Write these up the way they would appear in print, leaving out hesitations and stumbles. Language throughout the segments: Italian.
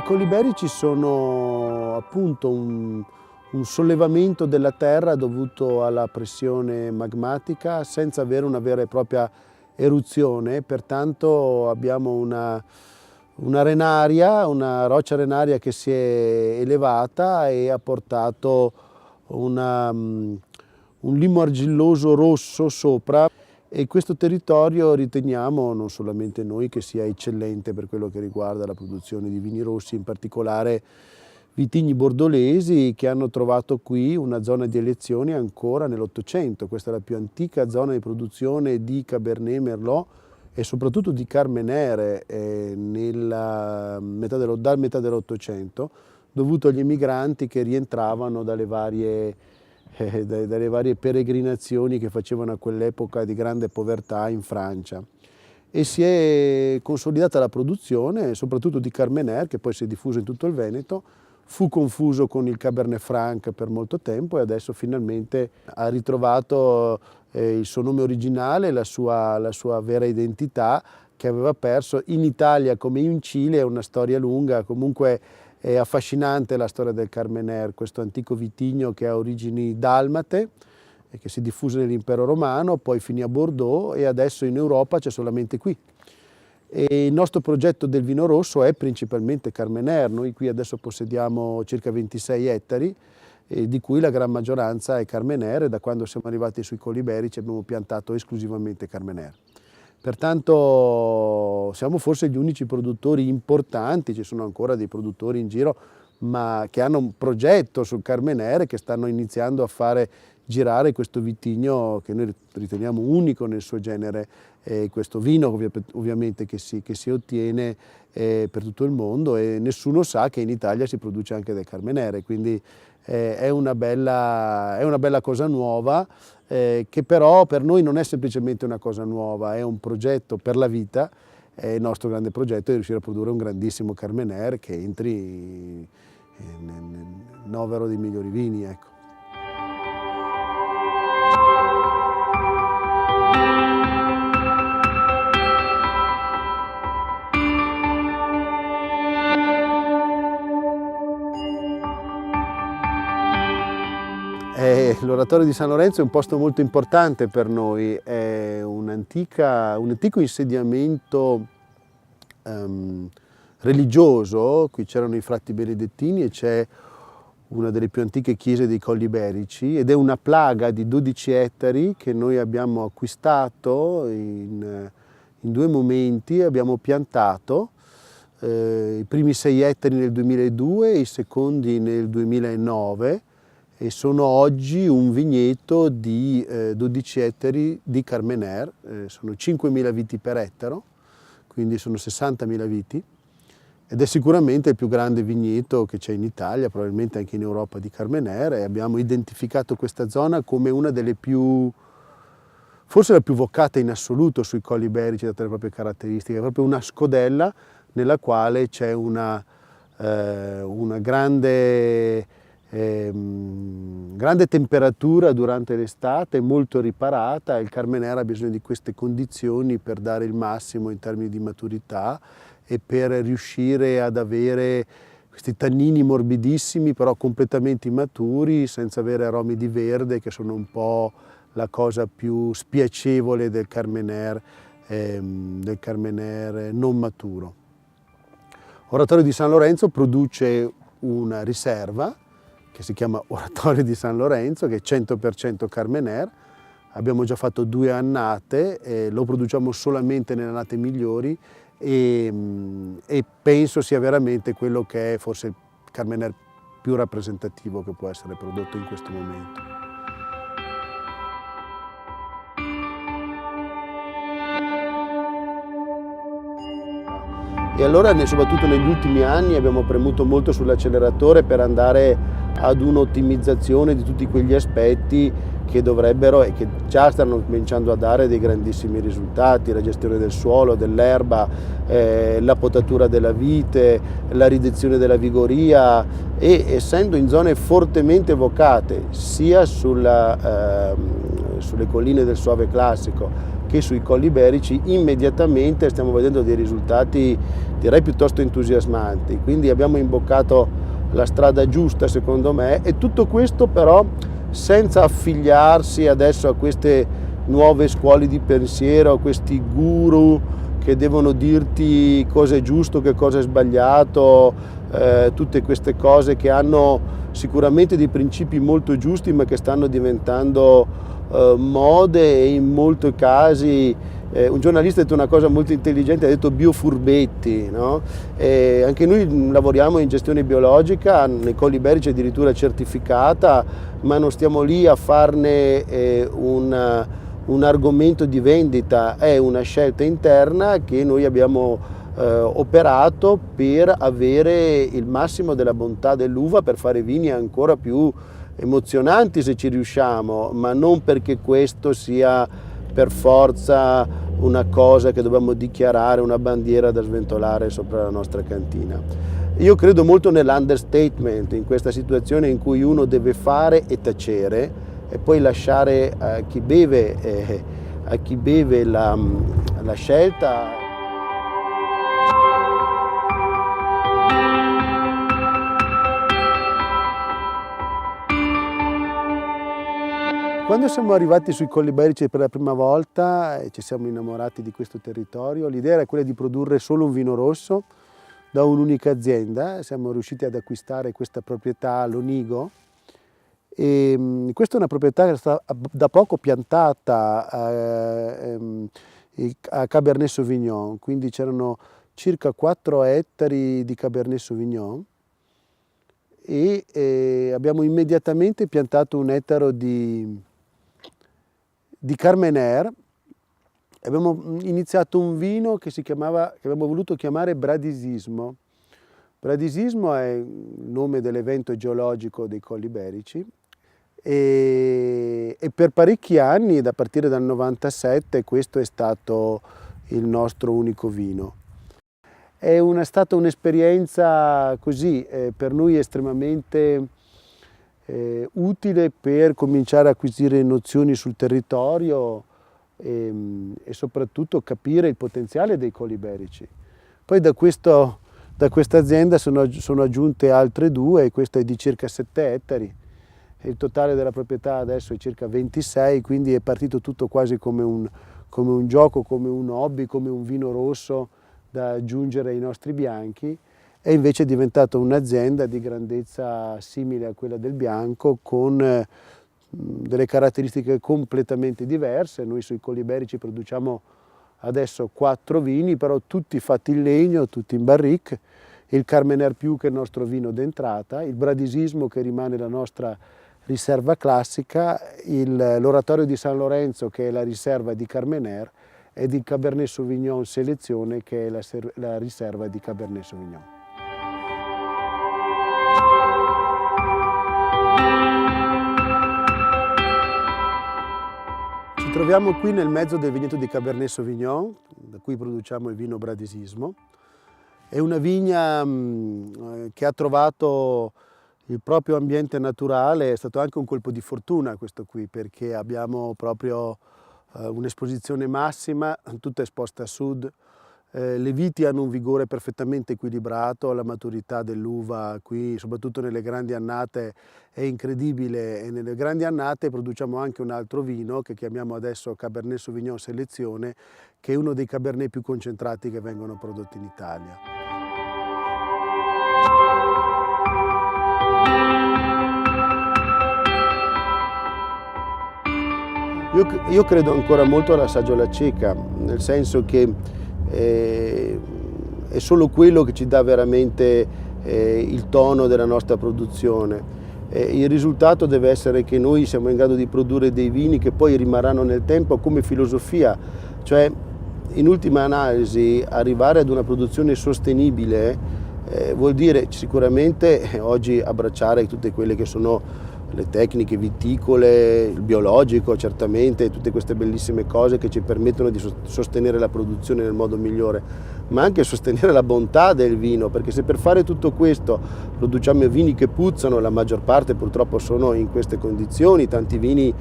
I colli iberici sono appunto un sollevamento della terra dovuto alla pressione magmatica senza avere una vera e propria eruzione, pertanto abbiamo una arenaria, una roccia arenaria che si è elevata e ha portato un limo argilloso rosso sopra, e questo territorio riteniamo, non solamente noi, che sia eccellente per quello che riguarda la produzione di vini rossi, in particolare vitigni bordolesi che hanno trovato qui una zona di elezione ancora nell'Ottocento. Questa è la più antica zona di produzione di Cabernet Merlot e soprattutto di Carmenere dal metà dell'Ottocento, dovuto agli emigranti che rientravano dalle varie peregrinazioni che facevano a quell'epoca di grande povertà in Francia. E si è consolidata la produzione soprattutto di Carmenere, che poi si è diffuso in tutto il Veneto, fu confuso con il Cabernet Franc per molto tempo e adesso finalmente ha ritrovato il suo nome originale, la sua vera identità, che aveva perso in Italia come in Cile. È una storia lunga, comunque è affascinante la storia del Carmenere, questo antico vitigno che ha origini dalmate e che si diffuse nell'impero romano, poi finì a Bordeaux e adesso in Europa c'è solamente qui. E il nostro progetto del vino rosso è principalmente Carmenere. Noi qui adesso possediamo circa 26 ettari, di cui la gran maggioranza è Carmenere, e da quando siamo arrivati sui colli iberici abbiamo piantato esclusivamente Carmenere. Pertanto siamo forse gli unici produttori importanti, ci sono ancora dei produttori in giro, ma che hanno un progetto sul Carmenere, che stanno iniziando a fare girare questo vitigno che noi riteniamo unico nel suo genere, questo vino ovviamente che si ottiene per tutto il mondo, e nessuno sa che in Italia si produce anche del Carmenere, quindi è una bella cosa nuova, che però per noi non è semplicemente una cosa nuova, è un progetto per la vita. Il nostro grande progetto è riuscire a produrre un grandissimo Carmenere che entri nel novero dei migliori vini, ecco. L'oratorio di San Lorenzo è un posto molto importante per noi, è un antico insediamento religioso. Qui c'erano i frati benedettini e c'è una delle più antiche chiese dei Colli Iberici, ed è una plaga di 12 ettari che noi abbiamo acquistato in 2 momenti. Abbiamo piantato i primi 6 ettari nel 2002 e i secondi nel 2009, e sono oggi un vigneto di 12 ettari di Carmenere, sono 5.000 viti per ettaro, quindi sono 60.000 viti, ed è sicuramente il più grande vigneto che c'è in Italia, probabilmente anche in Europa, di Carmenere, e abbiamo identificato questa zona come una delle forse la più vocata in assoluto sui Colli Iberici, date le proprie caratteristiche. È proprio una scodella nella quale c'è una grande temperatura durante l'estate, molto riparata. Il Carmenere ha bisogno di queste condizioni per dare il massimo in termini di maturità e per riuscire ad avere questi tannini morbidissimi però completamente immaturi, senza avere aromi di verde, che sono un po' la cosa più spiacevole del Carmenere non maturo. Oratorio di San Lorenzo produce una riserva che si chiama Oratorio di San Lorenzo, che è 100% Carmenere. Abbiamo già fatto 2 annate, lo produciamo solamente nelle annate migliori, e penso sia veramente quello che è forse il Carmenere più rappresentativo che può essere prodotto in questo momento. E allora, soprattutto negli ultimi anni, abbiamo premuto molto sull'acceleratore per andare ad un'ottimizzazione di tutti quegli aspetti che dovrebbero e che già stanno cominciando a dare dei grandissimi risultati: la gestione del suolo, dell'erba, la potatura della vite, la riduzione della vigoria, e essendo in zone fortemente vocate sia sulle colline del Soave classico che sui Colli Iberici immediatamente stiamo vedendo dei risultati direi piuttosto entusiasmanti, quindi abbiamo imboccato la strada giusta secondo me, e tutto questo però senza affiliarsi adesso a queste nuove scuole di pensiero, a questi guru che devono dirti cosa è giusto, che cosa è sbagliato, tutte queste cose che hanno sicuramente dei principi molto giusti ma che stanno diventando mode, e in molti casi un giornalista ha detto una cosa molto intelligente, ha detto biofurbetti, no? Anche noi lavoriamo in gestione biologica, nei Colli Iberici addirittura certificata, ma non stiamo lì a farne un argomento di vendita, è una scelta interna che noi abbiamo operato per avere il massimo della bontà dell'uva, per fare vini ancora più emozionanti se ci riusciamo, ma non perché questo sia per forza una cosa che dobbiamo dichiarare, una bandiera da sventolare sopra la nostra cantina. Io credo molto nell'understatement, in questa situazione in cui uno deve fare e tacere e poi lasciare a chi beve la scelta. Quando siamo arrivati sui Colli Iberici per la prima volta e ci siamo innamorati di questo territorio, l'idea era quella di produrre solo un vino rosso da un'unica azienda. Siamo riusciti ad acquistare questa proprietà, l'Onigo, e questa è una proprietà che è stata da poco piantata a Cabernet Sauvignon, quindi c'erano circa 4 ettari di Cabernet Sauvignon, e abbiamo immediatamente piantato un ettaro di Carmenère. Abbiamo iniziato un vino che abbiamo voluto chiamare Bradisismo. Bradisismo è il nome dell'evento geologico dei Colli Iberici, e per parecchi anni, a partire dal 97, questo è stato il nostro unico vino. È stata un'esperienza così per noi estremamente utile per cominciare a acquisire nozioni sul territorio e soprattutto capire il potenziale dei Colli Iberici. Poi da questa azienda sono aggiunte altre 2, e questo è di circa 7 ettari. Il totale della proprietà adesso è circa 26, quindi è partito tutto quasi come un gioco, come un hobby, come un vino rosso da aggiungere ai nostri bianchi, e invece è diventata un'azienda di grandezza simile a quella del bianco, con delle caratteristiche completamente diverse. Noi sui Colli Iberici produciamo adesso 4 vini, però tutti fatti in legno, tutti in barrique, il Carmenère Più che è il nostro vino d'entrata, il Bradisismo che rimane la nostra riserva classica, l'Oratorio di San Lorenzo che è la riserva di Carmenère, ed il Cabernet Sauvignon Selezione che è la riserva di Cabernet Sauvignon. Ci troviamo qui nel mezzo del vigneto di Cabernet Sauvignon, da cui produciamo il vino Bradisismo. È una vigna che ha trovato il proprio ambiente naturale, è stato anche un colpo di fortuna questo qui, perché abbiamo proprio un'esposizione massima, tutta esposta a sud. Le viti hanno un vigore perfettamente equilibrato, la maturità dell'uva qui, soprattutto nelle grandi annate, è incredibile, e nelle grandi annate produciamo anche un altro vino che chiamiamo adesso Cabernet Sauvignon Selezione, che è uno dei Cabernet più concentrati che vengono prodotti in Italia. Io credo ancora molto all'assaggio alla cieca, nel senso che è solo quello che ci dà veramente il tono della nostra produzione. Il risultato deve essere che noi siamo in grado di produrre dei vini che poi rimarranno nel tempo come filosofia, cioè in ultima analisi arrivare ad una produzione sostenibile vuol dire sicuramente oggi abbracciare tutte quelle che sono le tecniche viticole, il biologico certamente, tutte queste bellissime cose che ci permettono di sostenere la produzione nel modo migliore, ma anche sostenere la bontà del vino, perché se per fare tutto questo produciamo vini che puzzano, la maggior parte purtroppo sono in queste condizioni, tanti vini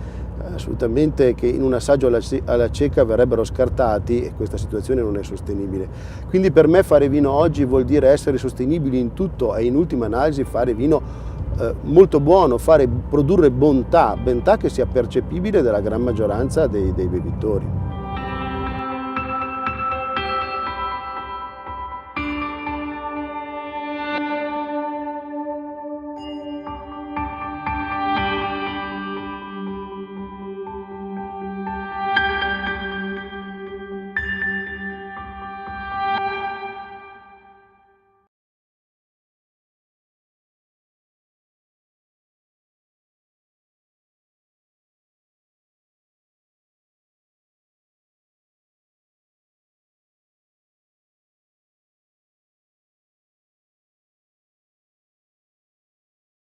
assolutamente che in un assaggio alla cieca verrebbero scartati, e questa situazione non è sostenibile. Quindi per me fare vino oggi vuol dire essere sostenibili in tutto e in ultima analisi fare vino molto buono, produrre bontà che sia percepibile dalla gran maggioranza dei bevitori.